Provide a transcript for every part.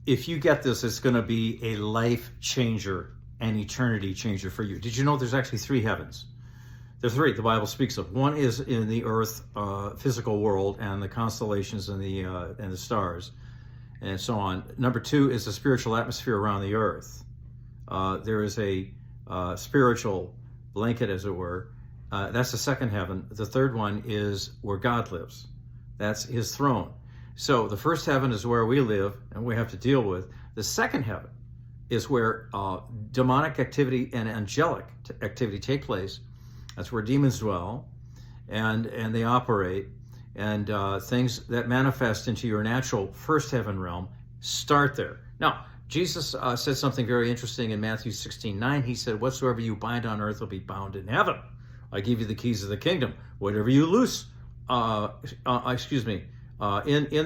if you get this, it's going to be a life changer, an eternity changer for you. Did you know there's actually three heavens? There's three the Bible speaks of. One is in the earth, physical world, and the constellations and the stars, and so on. Number two is the spiritual atmosphere around the earth. There is a spiritual blanket, as it were. That's the second heaven. The third one is where God lives. That's his throne. So the first heaven is where we live and we have to deal with. The second heaven is where demonic activity and angelic activity take place. That's where demons dwell, and they operate, and things that manifest into your natural first heaven realm start there. Now, Jesus said something very interesting in Matthew 16:9. He said, "Whatsoever you bind on earth will be bound in heaven. I give you the keys of the kingdom. Whatever you loose, in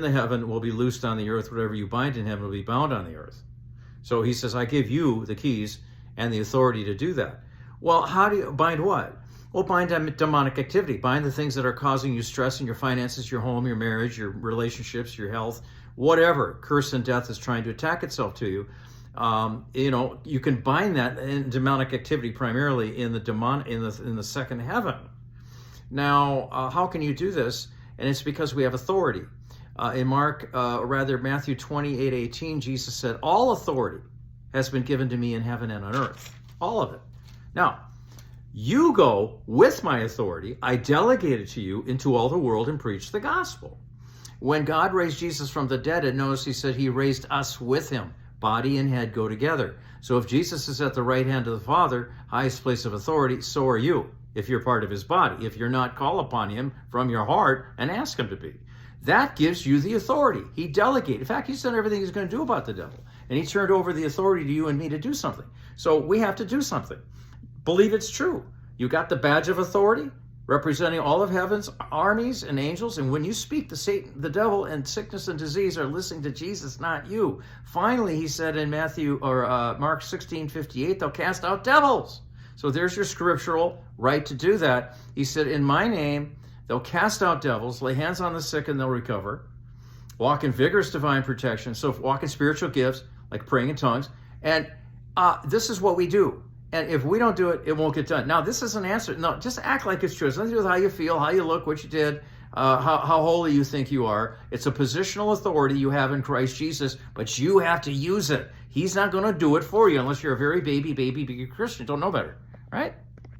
the heaven will be loosed on the earth. Whatever you bind in heaven will be bound on the earth." So he says, I give you the keys and the authority to do that. Well, how do you bind what? Well, bind demonic activity. Bind the things that are causing you stress in your finances, your home, your marriage, your relationships, your health, whatever curse and death is trying to attack itself to you. You can bind that in demonic activity primarily in the second heaven. Now, how can you do this? And it's because we have authority. In Matthew 28:18, Jesus said, "All authority has been given to me in heaven and on earth." All of it. Now, you go with my authority. I delegate it to you into all the world and preach the gospel. When God raised Jesus from the dead, and notice he said he raised us with him. Body and head go together. So if Jesus is at the right hand of the Father, highest place of authority, so are you, if you're part of his body. If you're not, call upon him from your heart and ask him to be. That gives you the authority. He delegated. In fact, he's done everything he's going to do about the devil. And he turned over the authority to you and me to do something. So we have to do something. Believe it's true. You got the badge of authority representing all of heaven's armies and angels. And when you speak, the devil and sickness and disease are listening to Jesus, not you. Finally, he said in Mark 16:58, they'll cast out devils. So there's your scriptural right to do that. He said, in my name, they'll cast out devils, lay hands on the sick and they'll recover, walk in vigorous divine protection. So walk in spiritual gifts like praying in tongues. And this is what we do. And if we don't do it, it won't get done. Now, this is an answer. No, just act like it's true. It's nothing to do with how you feel, how you look, what you did, how holy you think you are. It's a positional authority you have in Christ Jesus, but you have to use it. He's not going to do it for you unless you're a very baby Christian. Don't know better, right?